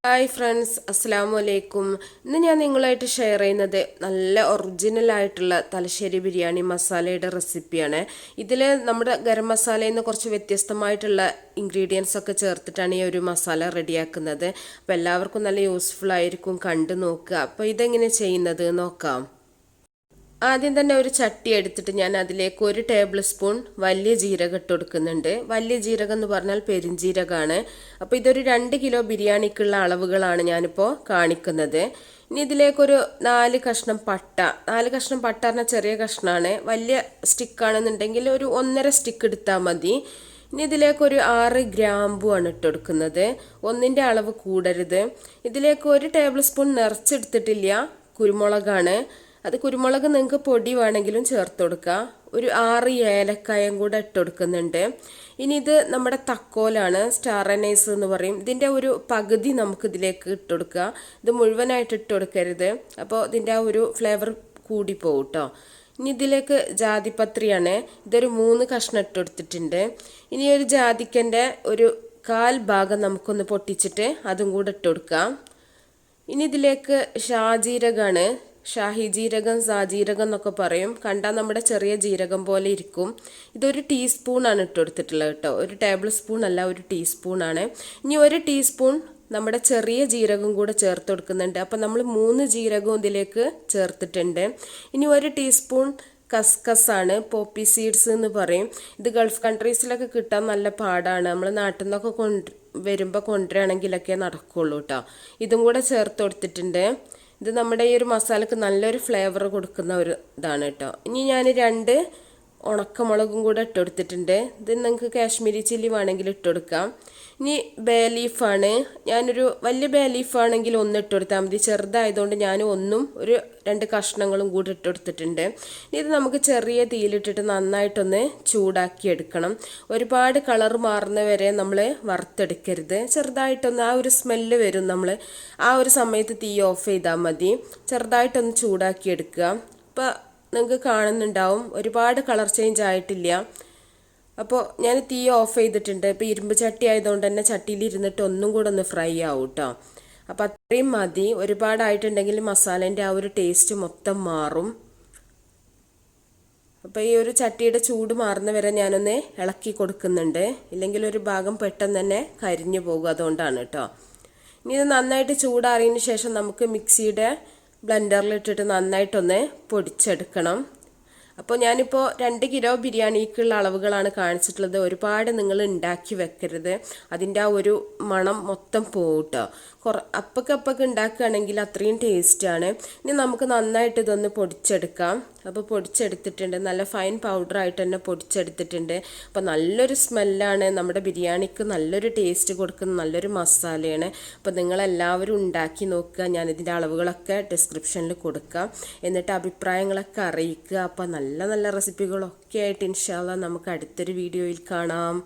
Hi friends, അസ്സലാമു അലൈക്കും. ഇന്ന് ഞാൻ നിങ്ങളായിട്ട് ഷെയർ ചെയ്യുന്നത് നല്ല ഒറിജിനൽ ആയിട്ടുള്ള തലശ്ശേരി ബിരിയാണി മസാലയുടെ റെസിപ്പിയാണ്. ഇതിൽ നമ്മുടെ ഗരം മസാലയിൽ നിന്ന് കുറച്ച് വ്യത്യസ്തമായിട്ടുള്ള ഇൻഗ്രീഡിയൻസ് ഒക്കെ ചേർത്തിട്ടാണ് ഈ ഒരു മസാല റെഡിയാക്കുന്നത്. അപ്പോൾ എല്ലാവർക്കും നല്ല യൂസ്ഫുൾ ആയിരിക്കും, കണ്ടു നോക്കുക. അപ്പോൾ ഇതെങ്ങനെ ചെയ്യുന്നത് നോക്കാം. ആദ്യം തന്നെ ഒരു ചട്ടി എടുത്തിട്ട് ഞാൻ അതിലേക്ക് 1 ടേബിൾ സ്പൂൺ വലിയ ജീരകം ഇട്ട് കൊടുക്കുന്നുണ്ട്. വലിയ ജീരകം എന്ന് പറഞ്ഞാൽ പെരുംജീരകമാണ്. അപ്പോൾ ഇതൊരു 2 കിലോ ബിരിയാണിക്കുള്ള അളവുകളാണ് ഞാനിപ്പോൾ കാണിക്കുന്നത്. ഇനി ഇതിലേക്കൊരു 4 കഷ്ണം പട്ട. 4 കഷ്ണം പട്ട പറഞ്ഞാൽ ചെറിയ കഷ്ണമാണ്. വലിയ സ്റ്റിക്കാണെന്നുണ്ടെങ്കിൽ ഒരു 1.5 സ്റ്റിക്ക് എടുത്താൽ മതി. ഇനി ഇതിലേക്ക് 6 ഗ്രാമ്പുമാണ് ഇട്ട് കൊടുക്കുന്നത്. ഒന്നിൻ്റെ അളവ് കൂടരുത്. ഇതിലേക്ക് 1 ടേബിൾ സ്പൂൺ നിറച്ചെടുത്തിട്ടില്ല, കുരുമുളകാണ്. അത് കുരുമുളക് നിങ്ങൾക്ക് പൊടി വേണമെങ്കിലും ചേർത്ത് കൊടുക്കുക. ഒരു 6 ഏലക്കായും കൂടെ ഇട്ട് കൊടുക്കുന്നുണ്ട്. ഇനി ഇത് നമ്മുടെ തക്കോലാണ്, സ്റ്റാറനൈസ് എന്ന് പറയും. ഇതിൻ്റെ ഒരു പകുതി നമുക്ക് ഇതിലേക്ക് ഇട്ട് കൊടുക്കുക. ഇത് മുഴുവനായിട്ട് ഇട്ട് കൊടുക്കരുത്, അപ്പോൾ ഇതിൻ്റെ ആ ഒരു ഫ്ലേവർ കൂടി പോകും കേട്ടോ. ഇനി ഇതിലേക്ക് ജാതിപത്രിയാണ്. ഇതൊരു 3 കഷ്ണം ഇട്ട് കൊടുത്തിട്ടുണ്ട്. ഇനി ഒരു ജാതിക്കൻ്റെ ഒരു 1/4 ഭാഗം നമുക്കൊന്ന് പൊട്ടിച്ചിട്ട് അതും കൂടെ ഇട്ട് കൊടുക്കാം. ഇനി ഇതിലേക്ക് ഷാജീരകമാണ്. ഷാഹി ജീരകം, സാജീരകം എന്നൊക്കെ പറയും. കണ്ടാൽ നമ്മുടെ ചെറിയ ജീരകം പോലെ ഇരിക്കും. ഇതൊരു ടീസ്പൂണാണ് ഇട്ട് കൊടുത്തിട്ടുള്ളത് കേട്ടോ. 1 ടേബിൾ സ്പൂൺ അല്ല, 1 ടീസ്പൂണാണ്. ഇനി 1 ടീസ്പൂൺ നമ്മുടെ ചെറിയ ജീരകം കൂടെ ചേർത്ത് കൊടുക്കുന്നുണ്ട്. അപ്പം നമ്മൾ 3 ജീരകവും ഇതിലേക്ക് ചേർത്തിട്ടുണ്ട്. ഇനി 1 ടീസ്പൂൺ കസ്കസാണ്, പോപ്പി സീഡ്സ് എന്ന് പറയും. ഇത് ഗൾഫ് കൺട്രീസിലൊക്കെ കിട്ടാൻ നല്ല പാടാണ്. നമ്മൾ നാട്ടിൽ നിന്നൊക്കെ വരുമ്പോൾ കൊണ്ടുവരികയാണെങ്കിലൊക്കെ നടക്കുള്ളൂ കേട്ടോ. ഇതും കൂടെ ചേർത്ത് കൊടുത്തിട്ടുണ്ട്. ഇത് നമ്മുടെ ഈ ഒരു മസാലക്ക് നല്ലൊരു ഫ്ലേവർ കൊടുക്കുന്ന ഒരു ഇതാണ് കേട്ടോ. ഇനി ഞാൻ 2 ഉണക്കമുളകും കൂടെ ഇട്ട് കൊടുത്തിട്ടുണ്ട്. ഇത് നിങ്ങൾക്ക് കാശ്മീരി ചില്ലി വേണമെങ്കിൽ ഇട്ട് കൊടുക്കാം. ഇനി ബേ ലീഫാണ്. ഞാനൊരു വലിയ ബേ ലീഫാണെങ്കിൽ 1 ഇട്ട് കൊടുത്താൽ മതി. ചെറുതായതുകൊണ്ട് ഞാൻ 1 2 കഷ്ണങ്ങളും കൂടി ഇട്ട് കൊടുത്തിട്ടുണ്ട്. ഇത് നമുക്ക് ചെറിയ തീയിലിട്ടിട്ട് നന്നായിട്ടൊന്ന് ചൂടാക്കി എടുക്കണം. ഒരുപാട് കളർ മാറുന്നവരെ നമ്മൾ വറുത്തെടുക്കരുത്. ചെറുതായിട്ടൊന്ന് ആ ഒരു സ്മെല്ല് വരും. നമ്മൾ ആ ഒരു സമയത്ത് തീ ഓഫ് ചെയ്താൽ മതി. ചെറുതായിട്ടൊന്ന് ചൂടാക്കി എടുക്കുക. അപ്പോൾ നിങ്ങൾക്ക് കാണുന്നുണ്ടാവും ഒരുപാട് കളർ ചേഞ്ച് ആയിട്ടില്ല. അപ്പോൾ ഞാൻ തീ ഓഫ് ചെയ്തിട്ടുണ്ട്. ഇപ്പോൾ ഇരുമ്പ് ചട്ടി ആയതുകൊണ്ട് തന്നെ ചട്ടിയിൽ ഇരുന്നിട്ട് ഒന്നും കൂടെ ഒന്ന് ഫ്രൈ ആവും കേട്ടോ. അപ്പോൾ അത്രയും മതി. ഒരുപാടായിട്ടുണ്ടെങ്കിൽ മസാലേൻ്റെ ആ ഒരു ടേസ്റ്റ് മൊത്തം മാറും. അപ്പോൾ ഈ ഒരു ചട്ടിയുടെ ചൂട് മാറുന്ന വരെ ഞാനൊന്ന് ഇളക്കി കൊടുക്കുന്നുണ്ട്. ഇല്ലെങ്കിൽ ഒരു ഭാഗം പെട്ടെന്ന് തന്നെ കരിഞ്ഞു പോകും, അതുകൊണ്ടാണ് കേട്ടോ. ഇനി ഇത് നന്നായിട്ട് ചൂടാറിയതിന് ശേഷം നമുക്ക് മിക്സിയുടെ ബ്ലെൻഡറിലിട്ടിട്ട് നന്നായിട്ടൊന്ന് പൊടിച്ചെടുക്കണം. അപ്പോൾ ഞാനിപ്പോൾ 2 കിലോ ബിരിയാണിക്കുള്ള അളവുകളാണ് കാണിച്ചിട്ടുള്ളത്. ഒരുപാട് നിങ്ങൾ ഉണ്ടാക്കി വെക്കരുത്, അതിൻ്റെ ആ ഒരു മണം മൊത്തം പോകും കേട്ടോ. അപ്പൊക്കെ ഉണ്ടാക്കുകയാണെങ്കിൽ അത്രയും ടേസ്റ്റാണ്. ഇനി നമുക്ക് നന്നായിട്ട് ഇതൊന്ന് പൊടിച്ചെടുക്കാം. അപ്പോൾ പൊടിച്ചെടുത്തിട്ടുണ്ട്, നല്ല ഫൈൻ പൗഡറായിട്ട് തന്നെ പൊടിച്ചെടുത്തിട്ടുണ്ട്. അപ്പോൾ നല്ലൊരു സ്മെല്ലാണ്, നമ്മുടെ ബിരിയാണിക്ക് നല്ലൊരു ടേസ്റ്റ് കൊടുക്കുന്ന നല്ലൊരു മസാലയാണ്. അപ്പോൾ നിങ്ങളെല്ലാവരും ഉണ്ടാക്കി നോക്കുക. ഞാനിതിൻ്റെ അളവുകളൊക്കെ ഡിസ്ക്രിപ്ഷനിൽ കൊടുക്കാം. എന്നിട്ട് അഭിപ്രായങ്ങളൊക്കെ അറിയിക്കുക. അപ്പോൾ നല്ല നല്ല റെസിപ്പികളൊക്കെ ആയിട്ട് ഇൻഷാ അല്ലാഹ് നമുക്ക് അടുത്തൊരു വീഡിയോയിൽ കാണാം.